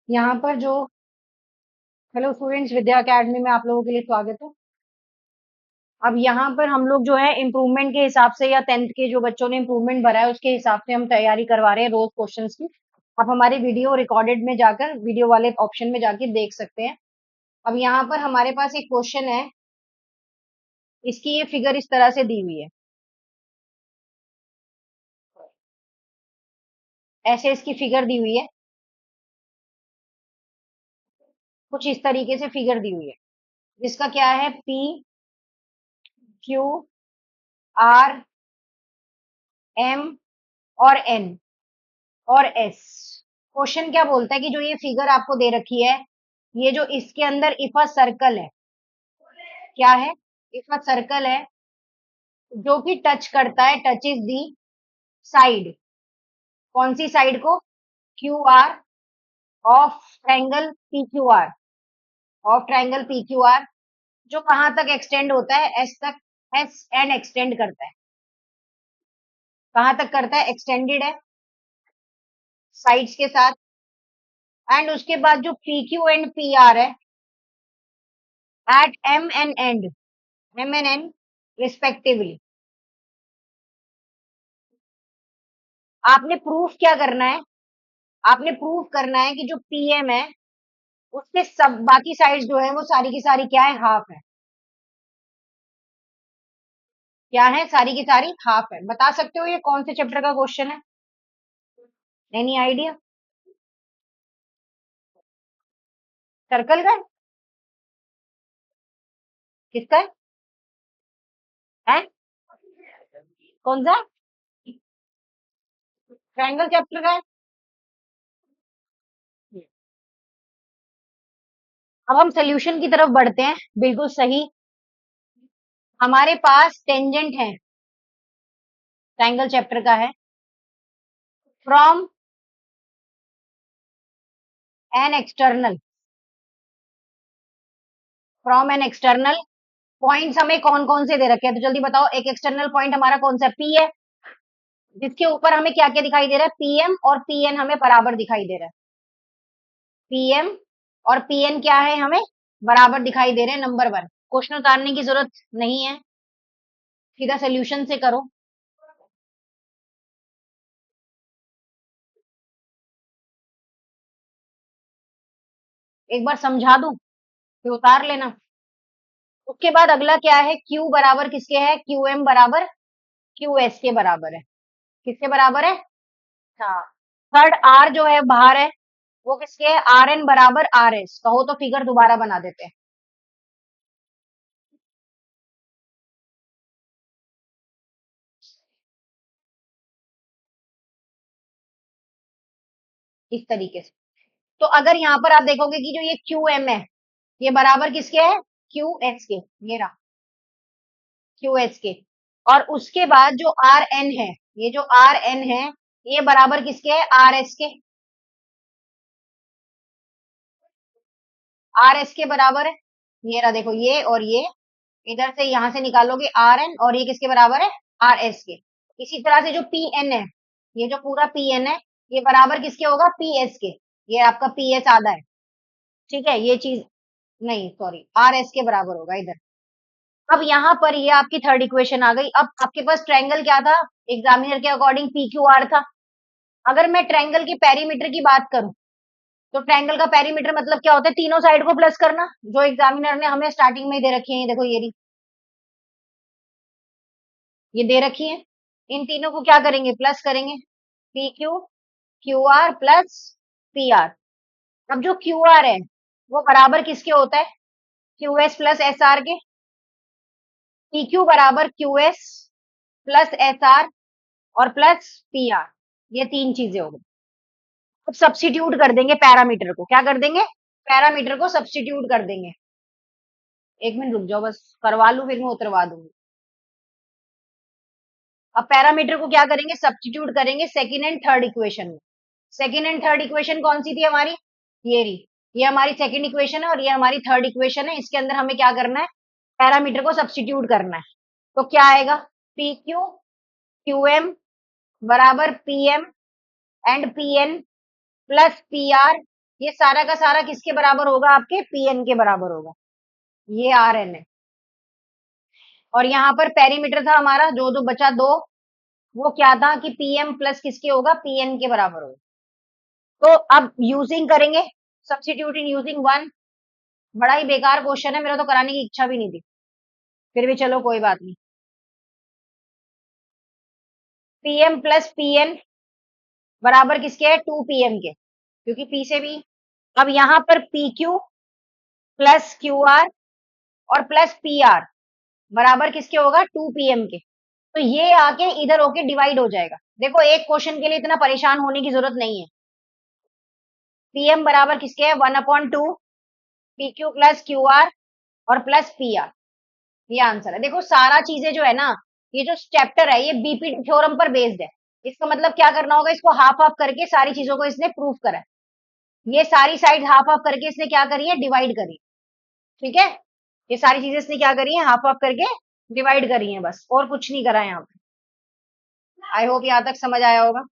यहाँ पर जो हेलो स्टूडेंट्स, विद्या अकेडमी में आप लोगों के लिए स्वागत है। अब यहाँ पर हम लोग जो है इम्प्रूवमेंट के हिसाब से या 10th के जो बच्चों ने इम्प्रूवमेंट भरा है उसके हिसाब से हम तैयारी करवा रहे हैं रोज क्वेश्चंस की। आप हमारी वीडियो रिकॉर्डेड में जाकर वीडियो वाले ऑप्शन में जाके देख सकते हैं। अब यहाँ पर हमारे पास एक क्वेश्चन है, इसकी ये फिगर इस तरह से दी हुई है। ऐसे इसकी फिगर दी हुई है, कुछ इस तरीके से फिगर दी हुई है, जिसका क्या है पी क्यू आर एम और एन और एस। क्वेश्चन क्या बोलता है कि जो ये फिगर आपको दे रखी है, ये जो इसके अंदर इफ अ सर्कल है, क्या है, इफ अ सर्कल है जो कि टच करता है, टच इज दी साइड, कौन सी साइड को, Q R of triangle P Q R, of triangle P Q R, जो कहां तक एक्सटेंड होता है, एस तक, एस एंड एक्सटेंड करता है, कहां तक करता है, एक्सटेंडेड है साइड्स के साथ। एंड उसके बाद जो P Q and P R है at M and and, M and N respectively. आपने प्रूफ क्या करना है, आपने प्रूफ करना है कि जो पीएम है उसके सब बाकी साइड्स जो है वो सारी की सारी क्या है, हाफ है। क्या है, सारी की सारी हाफ है। बता सकते हो ये कौन से चैप्टर का क्वेश्चन है? Any idea? सर्कल का है? किसका है? कौन सा? ट्रायंगल चैप्टर का है। अब हम सोल्यूशन की तरफ बढ़ते हैं। बिल्कुल सही। हमारे पास टेंजेंट है, ट्रायंगल चैप्टर का है, from an external, from an external points हमें कौन कौन से दे रखे हैं, तो जल्दी बताओ। एक एक्सटर्नल पॉइंट हमारा कौन सा, पी है, जिसके ऊपर हमें क्या क्या दिखाई दे रहा है, पीएम और पीएन हमें बराबर दिखाई दे रहा है। पीएम और पीएन क्या है, हमें बराबर दिखाई दे रहे हैं। नंबर वन, क्वेश्चन उतारने की जरूरत नहीं है, सीधा सोल्यूशन से करो। एक बार समझा दूं फिर उतार लेना। उसके बाद अगला क्या है, क्यू बराबर किसके है, क्यू एम बराबर क्यू एस के बराबर है। किसके बराबर है? हाँ। थर्ड आर जो है बाहर है, वो किसके है, आर एन बराबर आर एस। कहो तो फिगर दोबारा बना देते हैं। इस तरीके से। तो अगर यहाँ पर आप देखोगे कि जो ये क्यू एम है, ये बराबर किसके है, क्यू एस के, ये रहा क्यू एस के। और उसके बाद जो आर एन है, ये जो आर एन है, ये बराबर किसके है, आर एस के, आर एस के बराबर है। ये रहा देखो, ये और ये इधर से यहां से निकालोगे आर एन, और ये किसके बराबर है, आर एस के। इसी तरह से जो पी एन है, ये जो पूरा पी एन है, ये बराबर किसके होगा, पी एस के। ये आपका पी एस आधा है, ठीक है, ये चीज नहीं, सॉरी, आर एस के बराबर होगा इधर। अब यहाँ पर ये आपकी थर्ड इक्वेशन आ गई। अब आपके पास ट्रायंगल क्या था, एग्जामिनर के अकॉर्डिंग पी क्यू आर था। अगर मैं ट्रायंगल के पेरीमीटर की बात करूं, तो ट्रायंगल का पेरीमीटर मतलब क्या होता है, तीनों साइड को प्लस करना, जो एग्जामिनर ने हमें स्टार्टिंग में ही दे रखी है। देखो ये रही, ये दे रखी है, इन तीनों को क्या करेंगे, प्लस करेंगे। P Q Q R plus P are. अब जो क्यू आर है वो बराबर किसके होता है, Q S plus S R के। पी क्यू बराबर Q S plus S R और प्लस पी आर, ये तीन चीजें हो गई। अब सब्स्टिट्यूट कर देंगे पैरामीटर को, क्या कर देंगे, पैरामीटर को सब्स्टिट्यूट कर देंगे। एक मिनट रुक जाओ, बस करवा लू फिर मैं उतरवा दूंगी। अब पैरामीटर को क्या करेंगे, सब्स्टिट्यूट करेंगे सेकंड एंड थर्ड इक्वेशन में। सेकंड एंड थर्ड इक्वेशन कौन सी थी हमारी, ये रही, ये हमारी सेकंड इक्वेशन है और ये हमारी थर्ड इक्वेशन है। इसके अंदर हमें क्या करना है, पैरामीटर को सब्स्टिट्यूट करना है। तो क्या आएगा, पी क्यू क्यू एम बराबर P M and P N plus P R ये सारा का सारा किसके बराबर होगा? आपके Pn के बराबर होगा। ये Rn है। और यहाँ पर पेरीमीटर था हमारा, जो जो बचा दो, वो क्या था कि Pm प्लस किसके होगा? Pn के बराबर होगा। तो अब यूजिंग करेंगे, सब्स्टिट्यूट इन यूजिंग वन। बड़ा ही बेकार क्वेश्चन है, मेरा तो कराने की इच्छा भी नहीं थी, फिर भी चलो कोई बात नहीं। Pm प्लस Pn बराबर किसके है? 2Pm के, क्योंकि P से भी। अब यहाँ पर PQ प्लस QR और प्लस PR बराबर किसके होगा? 2Pm के। तो ये आके इधर होके डिवाइड हो जाएगा। देखो, एक क्वेश्चन के लिए इतना परेशान होने की जरूरत नहीं है। Pm बराबर किसके है? 1/2 PQ प्लस QR और प्लस PR। ये आंसर है। देखो, सारा चीजें जो है ना, ये जो चैप्टर है, ये बीपी थ्योरम पर बेस्ड है। इसका मतलब क्या करना होगा? इसको हाफ हाफ करके सारी चीजों को इसने प्रूव करा है। ये सारी साइड हाफ हाफ करके इसने क्या करी है? डिवाइड करी। ठीक है, ये सारी चीजें इसने क्या करी है? हाफ हाफ करके डिवाइड करी है, बस और कुछ नहीं करा है यहाँ पे। आई होप यहाँ तक समझ आया होगा।